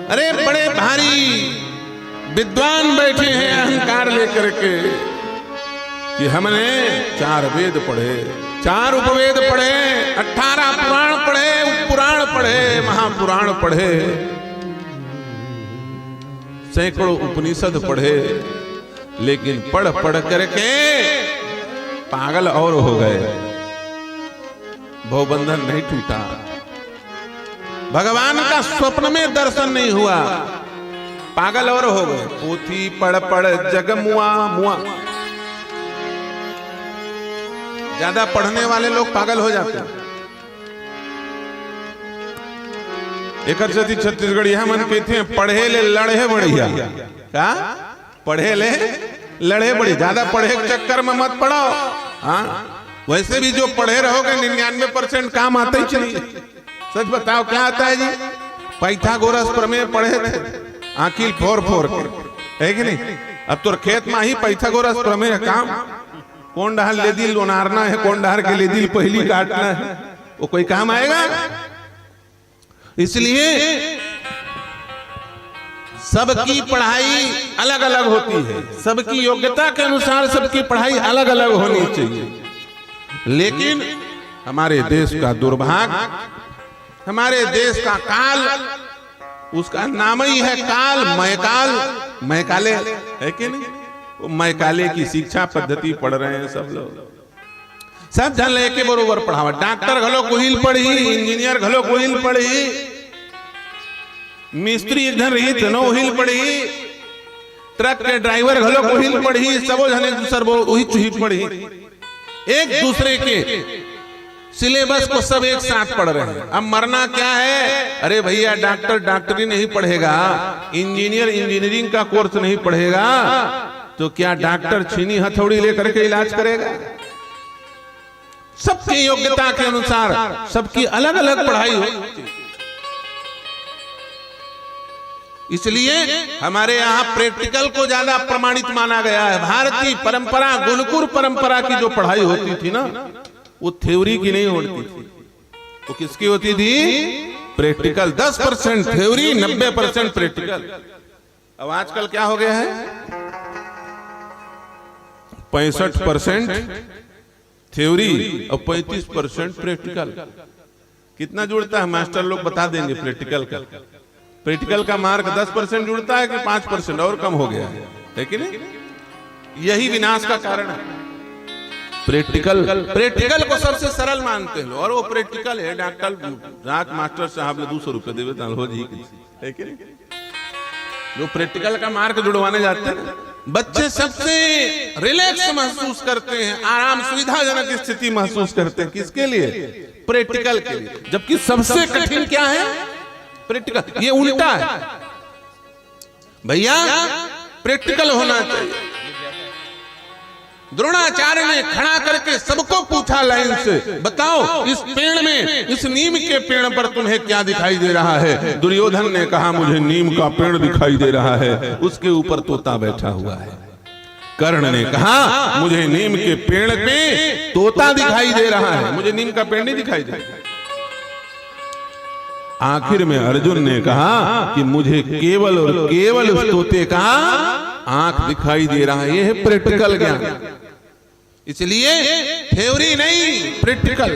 अरे बड़े भारी विद्वान बैठे हैं अहंकार लेकर के कि हमने 4 वेद पढ़े, 4 उपवेद पढ़े, 18 पुराण पढ़े, उपपुराण पढ़े, महापुराण पढ़े, सैकड़ों उपनिषद पढ़े, लेकिन पढ़ पढ़ करके पागल और हो गए। भवबंधन नहीं टूटा, भगवान का स्वप्न में दर्शन नहीं हुआ, पागल और हो गए। पोथी पढ़ पढ़ जग मुआ मुआ। ज्यादा पढ़ने वाले लोग पागल हो जाते हैं। एक छत्तीसगढ़ यह मन कहते हैं पढ़े ले लड़े बढ़िया। क्या पढ़े ले लड़े बढ़िया, ज्यादा पढ़े के चक्कर में मत पढ़ो। हाँ वैसे भी जो पढ़े रहोगे 99% काम आता ही चलिए। सच बताओ क्या आता है जी? पाइथागोरस प्रमेय पढ़े थे, आखिल फोर फोर के, है कि नहीं? अब तो खेत में ही पाइथागोरस प्रमेय काम। कौन डहर ले दिल उनारना है, कौन डहर के ले दिल पहली काटना है, वो कोई काम आएगा? इसलिए सबकी पढ़ाई अलग अलग होती है, सबकी योग्यता के अनुसार सबकी पढ़ाई अलग अलग होनी चाहिए। लेकिन हमारे देश का दुर्भाग्य, हमारे देश का काल, उसका नाम ही है काल, मैकाल, मैकाले, है कि नहीं? वो मैकाले की शिक्षा पद्धति पढ़ रहे हैं सब लोग। सब जन लेके बरोबर पढ़ावा। डॉक्टर घलो कोहिल पढ़ी, इंजीनियर घलो कोहिल पढ़ी, मिस्त्री एक जन रही तनो हिल पढ़ी, ट्रक के ड्राइवर घलो कोहिल पढ़ी, सबो जन एक दूसर वही चुही पढ़ी। एक दूसरे के सिलेबस को सब एक साथ पढ़ रहे हैं। अब मरना क्या है? अरे भैया डॉक्टर डॉक्टरी नहीं पढ़ेगा, इंजीनियर इंजीनियरिंग का कोर्स नहीं पढ़ेगा, तो क्या डॉक्टर छीनी हथौड़ी लेकर के इलाज करेगा? सबकी योग्यता के अनुसार सबकी अलग अलग पढ़ाई हो। इसलिए हमारे यहाँ प्रैक्टिकल को ज्यादा प्रमाणित माना गया है। भारतीय परंपरा, गुरुकुल परंपरा की जो पढ़ाई होती थी ना, वो थ्योरी की नहीं होती थी, वो किसकी होती थी? प्रैक्टिकल। 10% theory, 90% practical. अब आजकल क्या हो गया है? 65% थ्योरी और 35% प्रैक्टिकल। कितना जुड़ता है मास्टर लोग बता देंगे प्रैक्टिकल का? प्रैक्टिकल का मार्क 10% जुड़ता है कि 5% और कम हो गया है कि नहीं? यही विनाश का कारण है। प्रैक्टिकल को सबसे सरल मानते हैं और वो प्रैक्टिकल है। डॉक्टर रात मास्टर साहब ने 200 रुपए देवे हो जी, है कि नहीं? जो प्रैक्टिकल का मार्क जुड़वाने जाते हैं, बच्चे सबसे रिलैक्स महसूस करते हैं, आराम सुविधाजनक स्थिति महसूस करते हैं। किसके लिए? प्रैक्टिकल के लिए। जबकि सबसे कठिन क्या है? प्रैक्टिकल। ये उल्टा है भैया, प्रैक्टिकल होना चाहिए। द्रोणाचार्य ने खड़ा करके सबको पूछा लाइन से, बताओ इस पेड़ में, इस नीम के पेड़ पर तुम्हें क्या दिखाई दे रहा है? दुर्योधन ने कहा मुझे नीम का पेड़ दिखाई दे रहा है, उसके ऊपर तोता बैठा हुआ है। कर्ण ने कहा मुझे नीम के पेड़ पे तोता दिखाई दे रहा है, मुझे नीम का पेड़ नहीं दिखाई दे रहा। आखिर में अर्जुन ने कहा कि मुझे केवल और केवल उस तोते का आंख दिखाई दे रहा है। यह है प्रैक्टिकल ज्ञान। इसलिए थ्योरी नहीं, प्रैक्टिकल।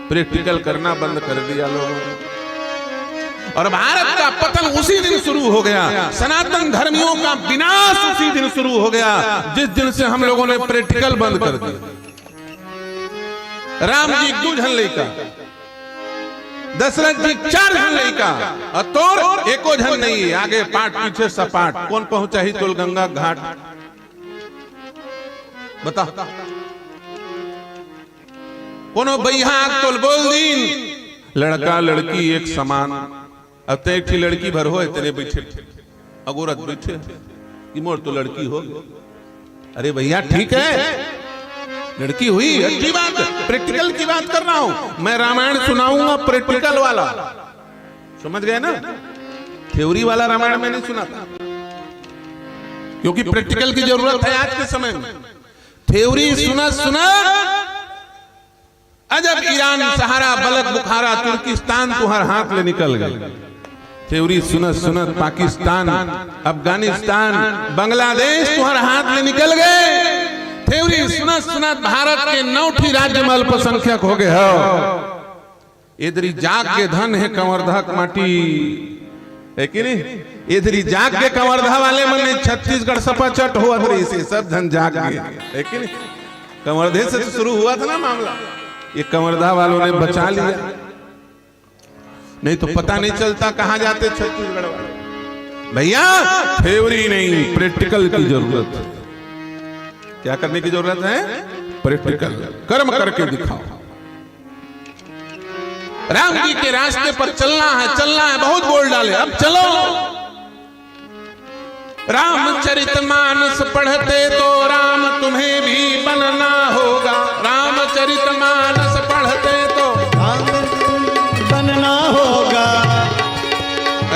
प्रैक्टिकल करना बंद कर दिया लोगों ने, और भारत का पतन उसी दिन शुरू हो गया। सनातन धर्मियों का विनाश उसी दिन शुरू हो गया जिस दिन से हम लोगों ने प्रैक्टिकल बंद कर दिया। राम जी 2 झन लइका, दशरथ जी 4 झन लइका, और तोर एको झन नहीं है। आगे पाठ पीछे सपाट। कौन पहुंचा ही तोल गंगा घाट? बता कोनो बैहा तोल बोल दीन। लड़का लड़की एक समान। अब तो एक थी लड़की भर हो इतने बैठे, अगोरत बैठे कि मोर तो लड़की हो। अरे भैया ठीक है, लड़की हुई अच्छी बात है, प्रैक्टिकल की बात कर रहा हूं मैं। रामायण सुनाऊंगा प्रैक्टिकल वाला, समझ गए ना? थ्योरी वाला रामायण मैंने नहीं सुना था, क्योंकि प्रैक्टिकल की जरूरत है आज के समय में। थ्योरी सुना अजब ईरान, सहारा, बलक, बुखारा, तुर्किस्तान तुम्हारे हाथ ले निकल गए। थेवरी सुनत सुनत पाकिस्तान, अफगानिस्तान, बांग्लादेश तुम्हारे हाथ में निकल गए। थेवरी सुनत सुनत भारत के 9 राज्य में अल्पसंख्यक हो गए हो। इधरी जाग के धन है कंवरधा माटी है कि नहीं? इधरी जाग के कंवरधा वाले मन छत्तीसगढ़ सपा चट हुआ से सब धन जाग गए है कि नहीं? कंवरधे से तो शुरू हुआ था ना मामला, ये कंवरधा वालों ने बचा लिया, नहीं तो पता नहीं चलता कहां जाते छत्तीसगढ़ वाले। भैया थ्योरी नहीं, प्रैक्टिकल की जरूरत है। क्या करने की जरूरत है? प्रैक्टिकल, कर्म करके दिखाओ। राम जी के रास्ते पर चलना है, बहुत बोल डाले, अब चलो। रामचरितमानस पढ़ते तो राम तुम्हें भी बनना होगा। रामचरितमानस पढ़ते तो राम बनना होगा।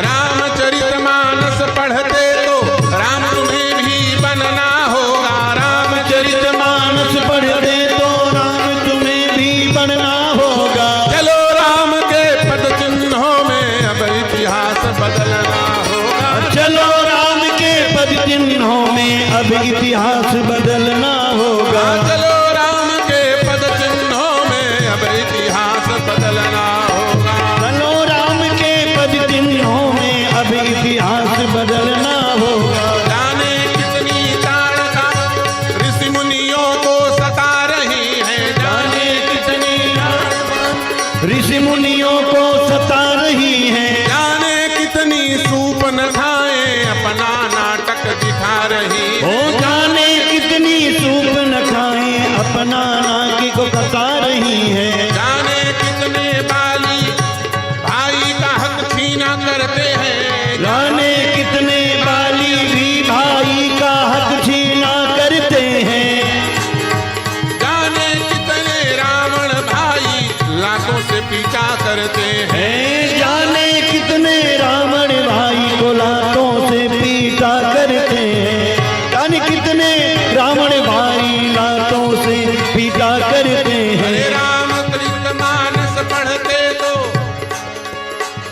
रामचरितमानस पढ़ते तो राम तुम्हें भी बनना होगा। रामचरितमानस पढ़ते तो राम तुम्हें भी बनना होगा। चलो राम के पद चिन्हों में अब इतिहास बदलना होगा। चलो राम के पद चिन्हों में अब इतिहास बदलना होगा। चलो राम के पद चिन्हों में अब इतिहास बदलना होगा। चलो राम के पद चिन्हों में अब इतिहास बदलना होगा। जाने कितनी ताड़ना ऋषि मुनियों को सता रही है। जाने कितनी ऋषि मुनियों को सता रही है। जाने कितनी सूप न खाए अपना नाटक दिखा रही है। ओ जाने कितनी सूप न खाए अपना नाकी को कसा रही है। जाने कितने बाली भाई का हक छीना करते हैं। जाने कितने बाली भी भाई का हक छीना करते हैं। जाने कितने रावण भाई लातों से पीछा करते हैं। जाने कितने रावण भाई को लातों से पीटा करते हैं। जाने कितने रावण भाई लातों से पीटा करते हैं। रामचरितमानस पढ़ते तो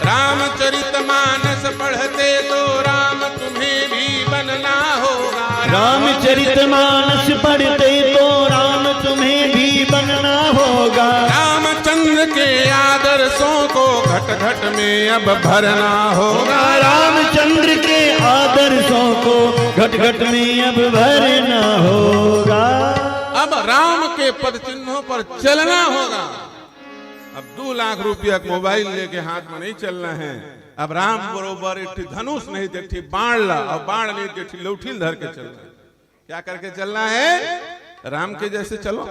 रामचरितमानस पढ़ते तो राम तुम्हें भी बनना होगा। रामचरितमानस पढ़ते तो राम तुम्हें भी बनना होगा। रामचंद्र के आदर्शों को घट घट में अब भरना होगा। रामचंद्र के आदर्शों को घट घट में अब भरना होगा। अब राम के पद चिन्हों पर चलना होगा। अब 2 लाख रुपया मोबाइल लेके हाथ में नहीं चलना है। अब राम बरोबर एक धनुष नहीं देखी बाण ला, और बाण नहीं देखी लौठील धर के चलना। क्या करके चलना है? राम के जैसे चलो।